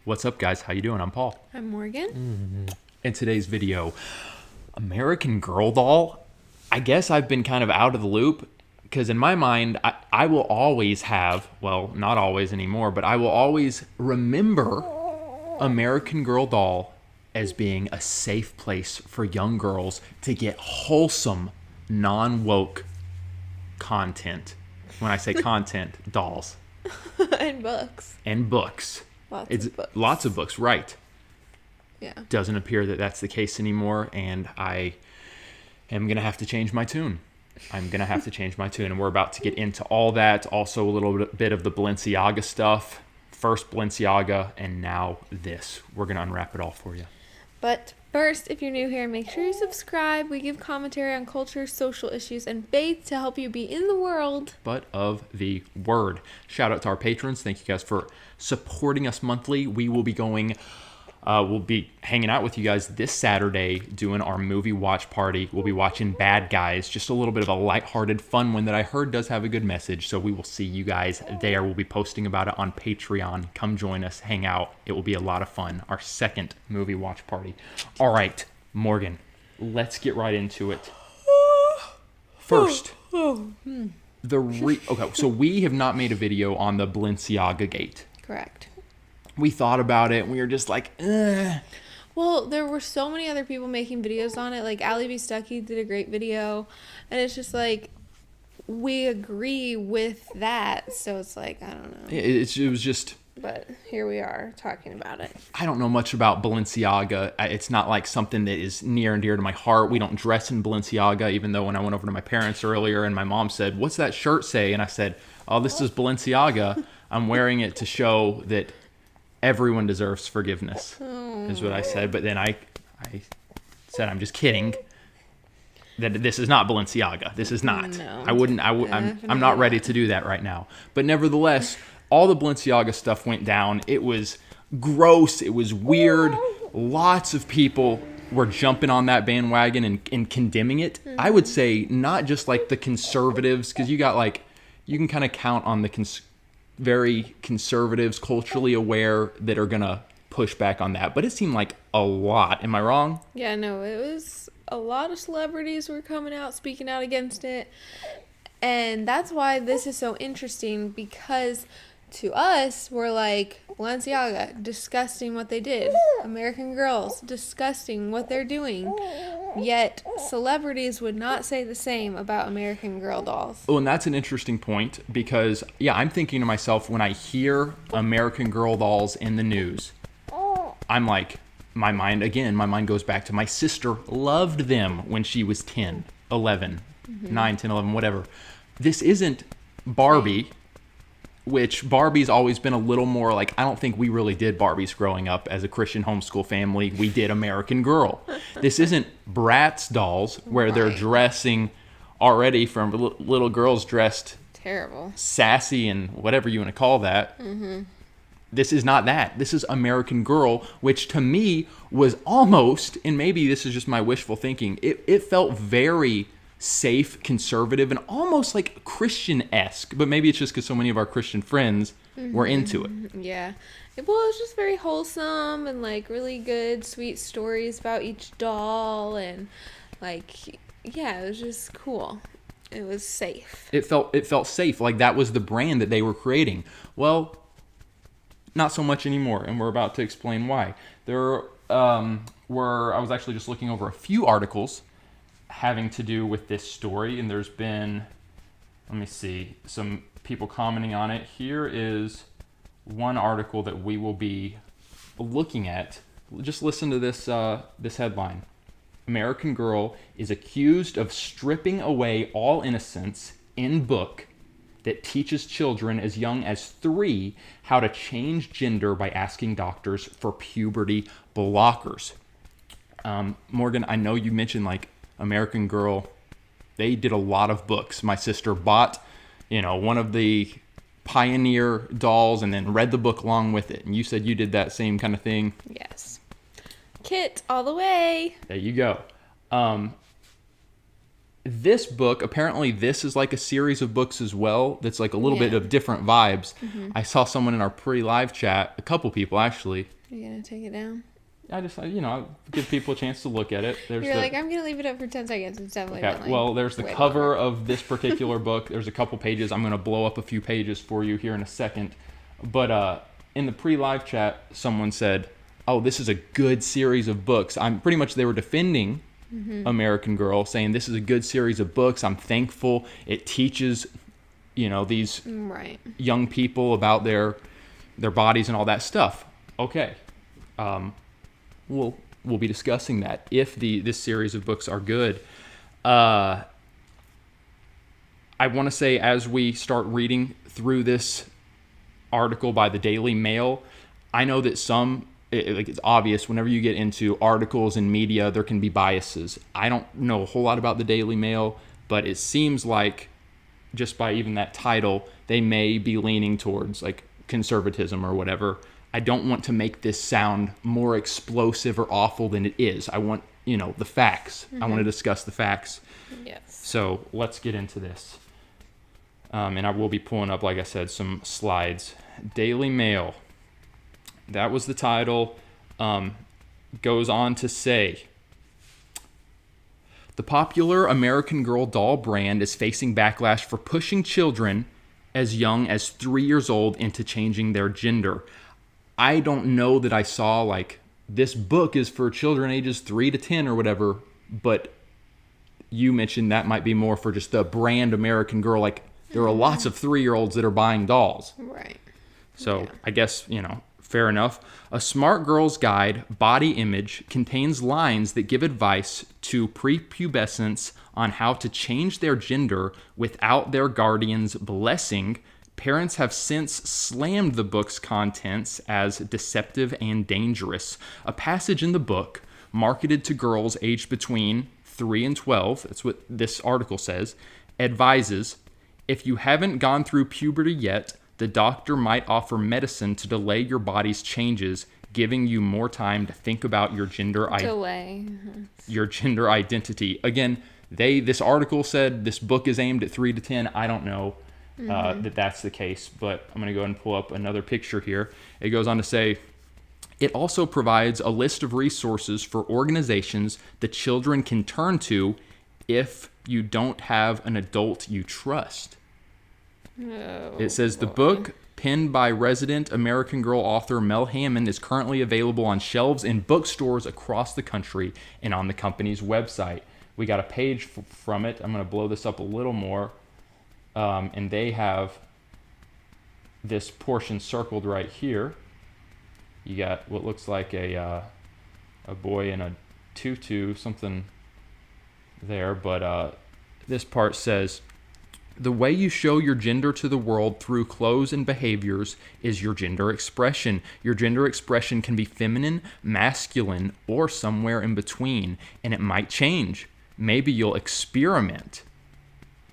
What's up, guys? How you doing? I'm Paul. I'm Morgan. In today's video, American Girl doll. I guess I've been kind of out of the loop because in my mind, I will always have, well, not always anymore, but I will always remember American Girl doll as being a safe place for young girls to get wholesome, non-woke content. When I say content, dolls. And books. And books. Lots of books, right. Yeah. Doesn't appear that that's the case anymore, and I am going to have to change my tune. And we're about to get into all that. Also a little bit of the Balenciaga stuff. First Balenciaga, and now this. We're going to unwrap it all for you. But first, if you're new here, make sure you subscribe. We give commentary on culture, social issues, and faith to help you be in the world, but of the word. Shout out to our patrons. Thank you guys for supporting us monthly. We will be going... we'll be hanging out with you guys this Saturday doing our movie watch party. We'll be watching Bad Guys, just a little bit of a lighthearted, fun one that I heard does have a good message. So we will see you guys there. We'll be posting about it on Patreon. Come join us, hang out. It will be a lot of fun. Our second movie watch party. All right, Morgan, let's get right into it. First, okay, so we have not made a video on the Balenciaga gate. Correct. We thought about it, and we were just like, eh. Well, there were so many other people making videos on it. Like, Allie B. Stuckey did a great video. And it's just like, we agree with that. So it's like, I don't know. It was just... But here we are talking about it. I don't know much about Balenciaga. It's not like something that is near and dear to my heart. We don't dress in Balenciaga, even though when I went over to my parents earlier and my mom said, "What's that shirt say?" And I said, "Oh, this is Balenciaga. I'm wearing it to show that everyone deserves forgiveness," is what I said. But then I said, I'm just kidding. That this is not Balenciaga. This is not. No. I'm not ready to do that right now. But nevertheless, all the Balenciaga stuff went down. It was gross. It was weird. Lots of people were jumping on that bandwagon and condemning it. I would say not just like the conservatives, because you can kind of count on the very conservatives, culturally aware, that are going to push back on that. But it seemed like a lot. Am I wrong? Yeah, no, it was a lot of celebrities were coming out, speaking out against it. And that's why this is so interesting, because to us, we're like, Balenciaga, disgusting what they did. American Girls, disgusting what they're doing. Yet, celebrities would not say the same about American Girl dolls. Oh, and that's an interesting point because, yeah, I'm thinking to myself, when I hear American Girl dolls in the news, I'm like, my mind goes back to my sister loved them when she was 10, 11, 9, 10, 11, whatever. This isn't Barbie, which Barbie's always been a little more like, I don't think we really did Barbies growing up as a Christian homeschool family. We did American Girl. This isn't Bratz dolls where they're dressing already from little girls dressed terrible, sassy, and whatever you want to call that. This is not that. This is American Girl, which to me was almost, and maybe this is just my wishful thinking, it felt very safe, conservative, and almost like Christian-esque, but maybe it's just because so many of our Christian friends were into it. Yeah. Well, it was just very wholesome and like really good, sweet stories about each doll, and like, yeah, it was just cool. It was safe. It felt safe, like that was the brand that they were creating. Well, not so much anymore, and we're about to explain why. I was actually just looking over a few articles having to do with this story, and there's been, let me see, some people commenting on it. Here is one article that we will be looking at. Just listen to this headline. American Girl is accused of stripping away all innocence in book that teaches children as young as 3 how to change gender by asking doctors for puberty blockers. Morgan, I know you mentioned like American Girl, they did a lot of books. My sister bought, one of the Pioneer dolls and then read the book along with it. And you said you did that same kind of thing. Yes. Kit all the way. There you go. this book, apparently this is like a series of books as well that's like a little bit of different vibes. I saw someone in our pre-live chat, a couple people actually. You gonna take it down? I just, I give people a chance to look at it. You're like, I'm going to leave it up for 10 seconds. It's definitely okay. been like Well, there's the way cover longer. of this particular book. There's a couple pages. I'm going to blow up a few pages for you here in a second. But in the pre-live chat, someone said, oh, this is a good series of books. They were defending American Girl, saying this is a good series of books. I'm thankful. It teaches, these Right. young people about their bodies and all that stuff. Okay. We'll be discussing that if this series of books are good. I want to say, as we start reading through this article by the Daily Mail, I know that it's obvious whenever you get into articles and media, there can be biases. I don't know a whole lot about the Daily Mail, but it seems like just by even that title, they may be leaning towards like conservatism or whatever. I don't want to make this sound more explosive or awful than it is. I want, the facts. I want to discuss the facts. Yes. So let's get into this. And I will be pulling up, like I said, some slides. Daily Mail. That was the title. Goes on to say, the popular American Girl doll brand is facing backlash for pushing children as young as 3 years old into changing their gender. I don't know that I saw, this book is for children ages 3 to 10 or whatever, but you mentioned that might be more for just the brand American Girl. There are lots of 3-year-olds that are buying dolls. Right. So Yeah. I guess, fair enough. A Smart Girl's Guide Body Image contains lines that give advice to prepubescents on how to change their gender without their guardian's blessing. Parents have since slammed the book's contents as deceptive and dangerous. A passage in the book, marketed to girls aged between 3 and 12, that's what this article says, advises, if you haven't gone through puberty yet, the doctor might offer medicine to delay your body's changes, giving you more time to think about your gender identity. Again, this article said this book is aimed at 3 to 10. I don't know that's the case, but I'm going to go ahead and pull up another picture here. It goes on to say, it also provides a list of resources for organizations the children can turn to if you don't have an adult you trust. Oh, It says the boy. book, penned by resident American Girl author Mel Hammond, is currently available on shelves in bookstores across the country and on the company's website. We got a page from it. I'm going to blow this up a little more. And they have this portion circled right here. You got what looks like a boy in a tutu, something there. But this part says, the way you show your gender to the world through clothes and behaviors is your gender expression. Your gender expression can be feminine, masculine, or somewhere in between, and it might change. Maybe you'll experiment.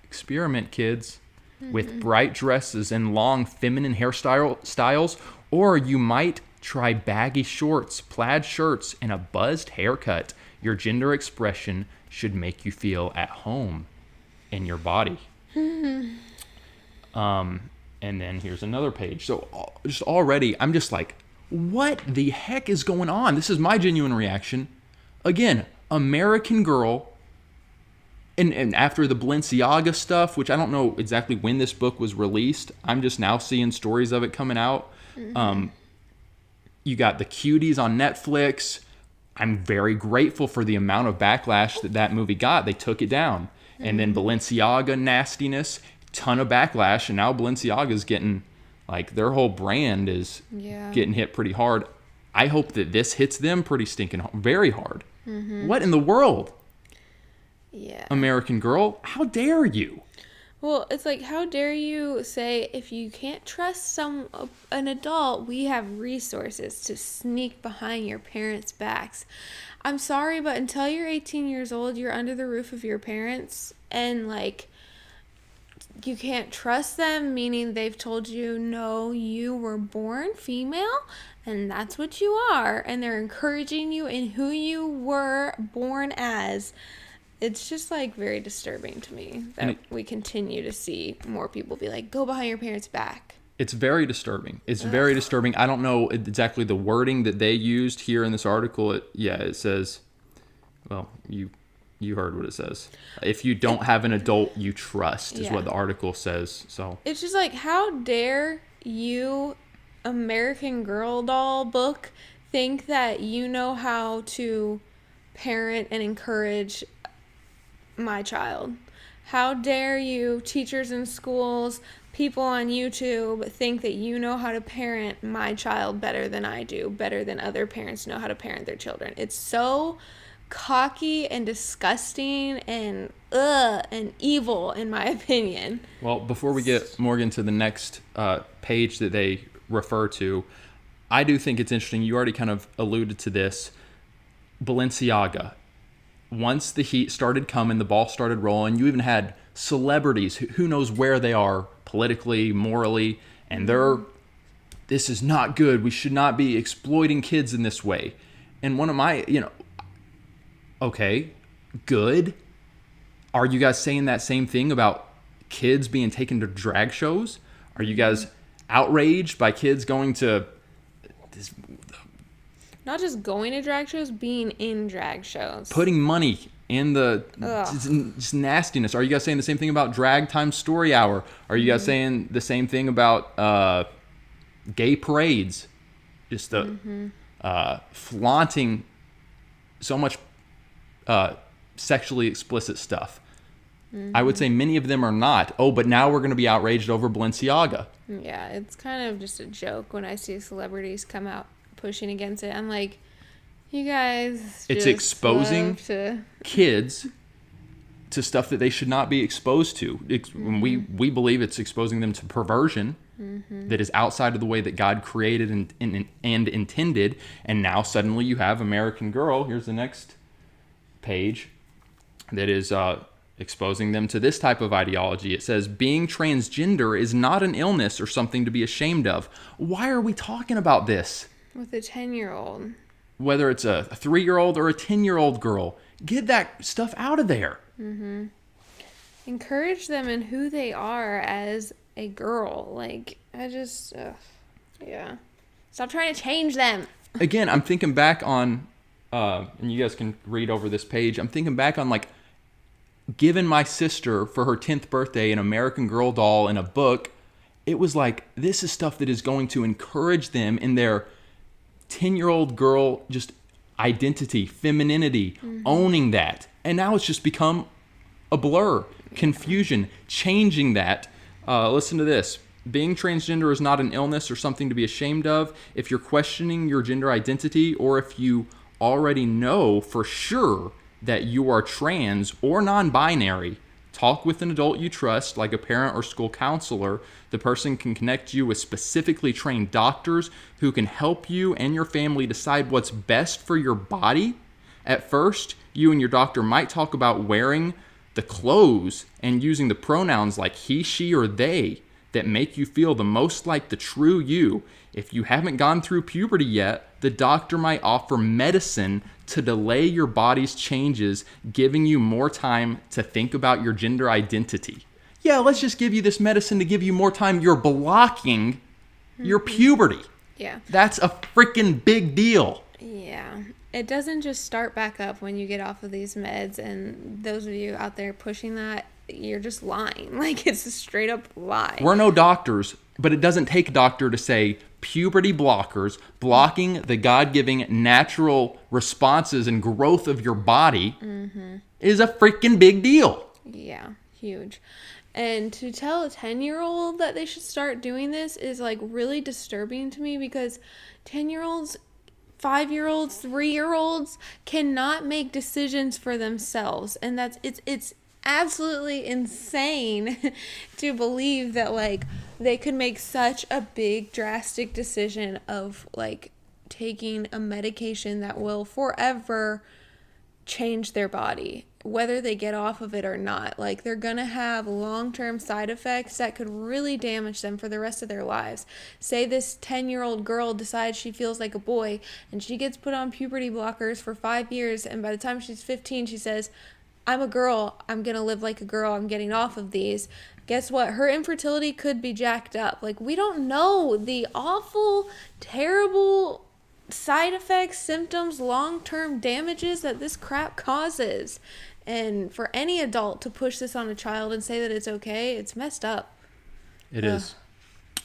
Experiment, kids, with bright dresses and long feminine hairstyles, or you might try baggy shorts, plaid shirts, and a buzzed haircut. Your gender expression should make you feel at home in your body. And then here's another page. So just already, I'm just like, what the heck is going on? This is my genuine reaction. Again, American Girl. And after the Balenciaga stuff, which I don't know exactly when this book was released, I'm just now seeing stories of it coming out. You got The Cuties on Netflix. I'm very grateful for the amount of backlash that movie got. They took it down. And then Balenciaga nastiness, ton of backlash. And now Balenciaga's getting, their whole brand is getting hit pretty hard. I hope that this hits them pretty very hard. What in the world? Yeah. American Girl, how dare you? Well, it's like, how dare you say, if you can't trust an adult, we have resources to sneak behind your parents' backs. I'm sorry, but until you're 18 years old, you're under the roof of your parents, and you can't trust them, meaning they've told you, no, you were born female, and that's what you are, and they're encouraging you in who you were born as. It's just like very disturbing to me And that we continue to see more people be like, go behind your parents' back. It's very disturbing. It's very disturbing. I don't know exactly the wording that they used here in this article. It says, well, you heard what it says. If you don't have an adult you trust is what the article says. So it's just like, how dare you, American Girl doll book, think that you know how to parent and encourage my child? How dare you, teachers in schools, people on YouTube, think that you know how to parent my child better than I do, better than other parents know how to parent their children? It's so cocky and disgusting and evil, in my opinion. well, before we get Morgan to the next page that they refer to, I do think it's interesting. You already kind of alluded to this. Balenciaga. Once the heat started coming, the ball started rolling, you even had celebrities who knows where they are politically, morally, and this is not good. We should not be exploiting kids in this way. And one of my, okay, good. Are you guys saying that same thing about kids being taken to drag shows? Are you guys outraged by kids going to this, not just going to drag shows, being in drag shows, putting money in the just nastiness? Are you guys saying the same thing about drag time story hour? Are you guys saying the same thing about gay parades? Just the flaunting so much sexually explicit stuff. I would say many of them are not. Oh, but now we're going to be outraged over Balenciaga. Yeah, it's kind of just a joke when I see celebrities come out pushing against it. I'm like, you guys it's just exposing love kids to stuff that they should not be exposed to. We believe it's exposing them to perversion that is outside of the way that God created and intended. And now suddenly you have American Girl. Here's the next page that is exposing them to this type of ideology. It says, being transgender is not an illness or something to be ashamed of. Why are we talking about this? with a 10-year-old. Whether it's a 3-year-old or a 10-year-old girl, get that stuff out of there. Encourage them in who they are as a girl. Like, I just, yeah. Stop trying to change them. Again, I'm thinking back on, and you guys can read over this page, I'm thinking back on, like, giving my sister for her 10th birthday an American Girl doll and a book. It was like, this is stuff that is going to encourage them in their 10-year-old girl just identity, femininity, owning that. And now it's just become a blur, confusion, changing that. Listen to this. Being transgender is not an illness or something to be ashamed of. If you're questioning your gender identity, or if you already know for sure that you are trans or non-binary, talk with an adult you trust, like a parent or school counselor. The person can connect you with specifically trained doctors who can help you and your family decide what's best for your body. At first, you and your doctor might talk about wearing the clothes and using the pronouns like he, she, or they that make you feel the most like the true you. If you haven't gone through puberty yet, the doctor might offer medicine to delay your body's changes, giving you more time to think about your gender identity. Yeah, let's just give you this medicine to give you more time. You're blocking your puberty. Yeah. That's a freaking big deal. Yeah. It doesn't just start back up when you get off of these meds, and those of you out there pushing that, you're just lying. Like, it's a straight up lie. We're no doctors, but it doesn't take a doctor to say puberty blockers, blocking the God-giving natural responses and growth of your body is a freaking big deal. Yeah, huge. And to tell a 10-year-old that they should start doing this is like really disturbing to me, because 10-year-olds, 5-year-olds, 3-year-olds cannot make decisions for themselves. And it's absolutely insane to believe that like they could make such a big drastic decision of like taking a medication that will forever change their body, whether they get off of it or not. Like, they're gonna have long-term side effects that could really damage them for the rest of their lives. Say this 10-year-old girl decides she feels like a boy and she gets put on puberty blockers for 5 years, and by the time she's 15 she says, I'm a girl. I'm going to live like a girl. I'm getting off of these. Guess what? Her infertility could be jacked up. Like, we don't know the awful, terrible side effects, symptoms, long-term damages that this crap causes. And for any adult to push this on a child and say that it's okay, it's messed up. It is.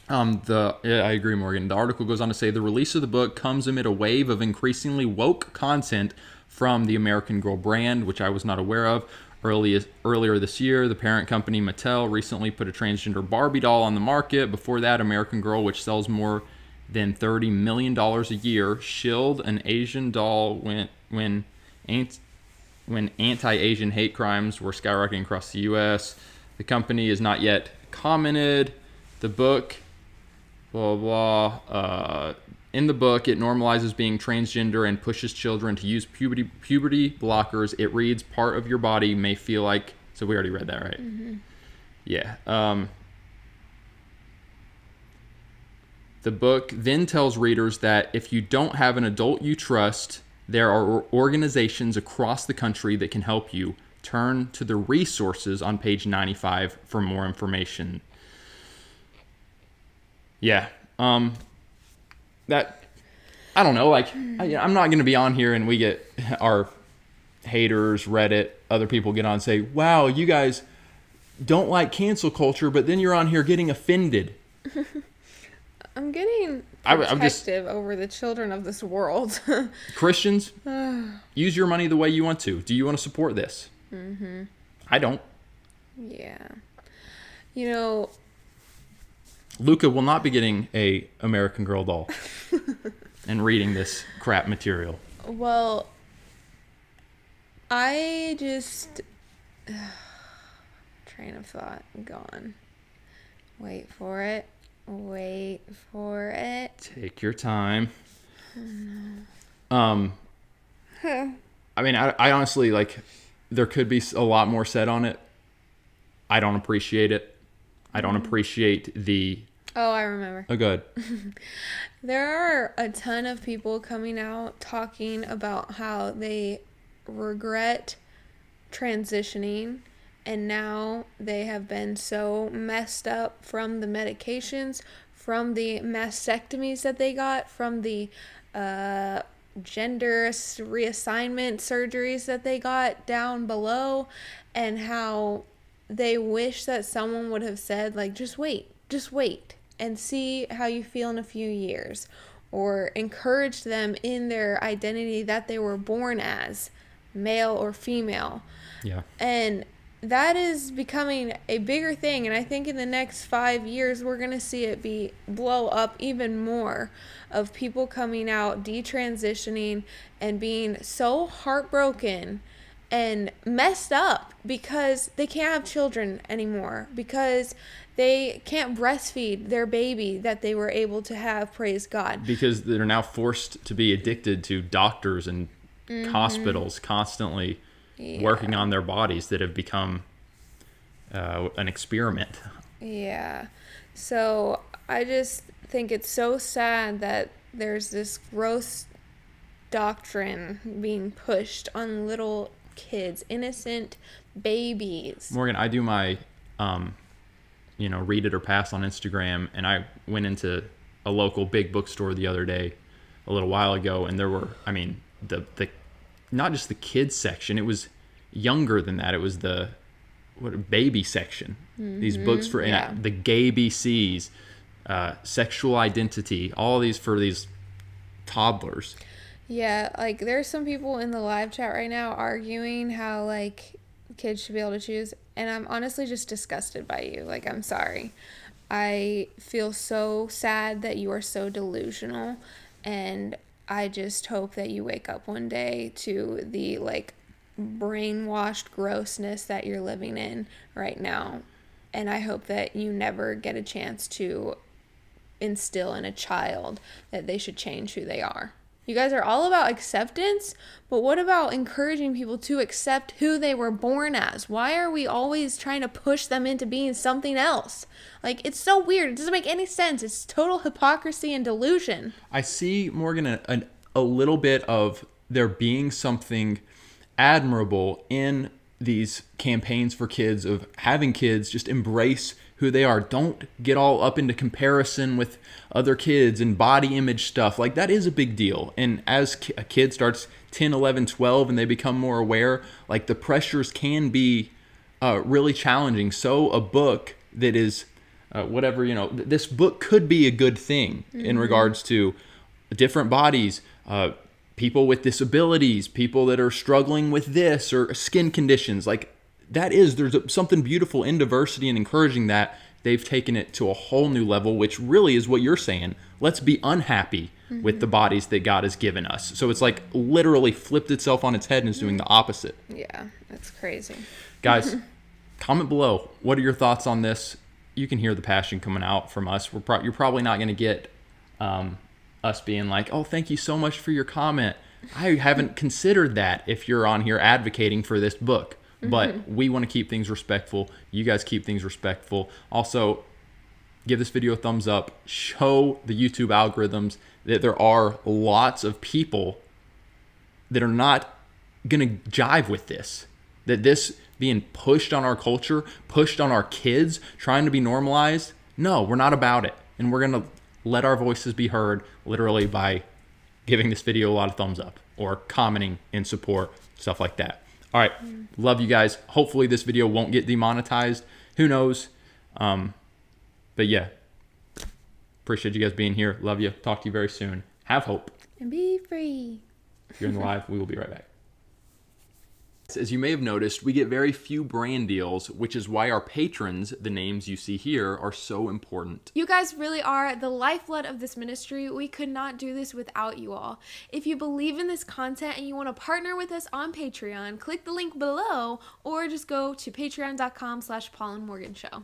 Yeah, I agree, Morgan. The article goes on to say the release of the book comes amid a wave of increasingly woke content from the American Girl brand, which I was not aware of. Earlier this year, the parent company Mattel recently put a transgender Barbie doll on the market. Before that, American Girl, which sells more than $30 million a year, shilled an Asian doll when anti-Asian hate crimes were skyrocketing across the U.S. The company has not yet commented. The book, blah, blah. In the book, it normalizes being transgender and pushes children to use puberty blockers. It reads, part of your body may feel like... So we already read that, right? Mm-hmm. Yeah. The book then tells readers that if you don't have an adult you trust, there are organizations across the country that can help you. Turn to the resources on page 95 for more information. Yeah. That, I don't know, like, I'm not going to be on here and we get our haters, Reddit, other people get on and say, wow, you guys don't like cancel culture, but then you're on here getting offended. I'm getting protective over the children of this world. Christians, use your money the way you want to. Do you want to support this? Mm-hmm. I don't. Yeah. You know... Luca will not be getting a American Girl doll and reading this crap material. Well, I just... train of thought gone. Wait for it. Take your time. I mean, I honestly, like, there could be a lot more said on it. I don't appreciate it. I don't appreciate the... Oh, I remember. Oh, good. There are a ton of people coming out talking about how they regret transitioning, and now they have been so messed up from the medications, from the mastectomies that they got, from the gender reassignment surgeries that they got down below, and how they wish that someone would have said, like, just wait and see how you feel in a few years, or encouraged them in their identity that they were born as, male or female. Yeah. And that is becoming a bigger thing, and I think in the next 5 years we're going to see it blow up even more, of people coming out, detransitioning, and being so heartbroken and messed up because they can't have children anymore, because they can't breastfeed their baby that they were able to have, praise God. Because they're now forced to be addicted to doctors and hospitals constantly working on their bodies that have become an experiment. Yeah. So I just think it's so sad that there's this gross doctrine being pushed on little kids, innocent babies. Morgan, I do my... read it or pass on Instagram, and I went into a local big bookstore the other day, a little while ago, and there were, the not just the kids section, it was younger than that. It was the baby section. These books for the gay BCs, sexual identity, all these for these toddlers. Yeah, like there's some people in the live chat right now arguing how like kids should be able to choose, and I'm honestly just disgusted by you. Like, I'm sorry. I feel so sad that you are so delusional, and I just hope that you wake up one day to the like brainwashed grossness that you're living in right now, and I hope that you never get a chance to instill in a child that they should change who they are. You guys are all about acceptance, but what about encouraging people to accept who they were born as? Why are we always trying to push them into being something else? Like, it's so weird. It doesn't make any sense. It's total hypocrisy and delusion. I see, Morgan, a little bit of there being something admirable in these campaigns for kids of having kids just embrace who they are. Don't get all up into comparison with other kids and body image stuff. Like, that is a big deal. And as a kid starts 10, 11, 12 and they become more aware, like, the pressures can be really challenging. So a book that is whatever, this book could be a good thing in regards to different bodies, people with disabilities, people that are struggling with this or skin conditions. Like, there's something beautiful in diversity and encouraging that. They've taken it to a whole new level, which really is what you're saying. Let's be unhappy with the bodies that God has given us. So it's like literally flipped itself on its head and is doing the opposite. Yeah, that's crazy. Guys, comment below. What are your thoughts on this? You can hear the passion coming out from us. You're probably not going to get us being like, oh, thank you so much for your comment. I haven't considered that if you're on here advocating for this book. But we want to keep things respectful. You guys keep things respectful. Also, give this video a thumbs up. Show the YouTube algorithms that there are lots of people that are not going to jive with this. That this being pushed on our culture, pushed on our kids, trying to be normalized. No, we're not about it. And we're going to let our voices be heard literally by giving this video a lot of thumbs up or commenting in support, stuff like that. All right. Love you guys. Hopefully this video won't get demonetized. Who knows? But yeah. Appreciate you guys being here. Love you. Talk to you very soon. Have hope. And be free. If you're in the live, we will be right back. As you may have noticed, we get very few brand deals, which is why our patrons, the names you see here, are so important. You guys really are the lifeblood of this ministry. We could not do this without you all. If you believe in this content and you want to partner with us on Patreon, click the link below or just go to patreon.com/Paulandmorganshow.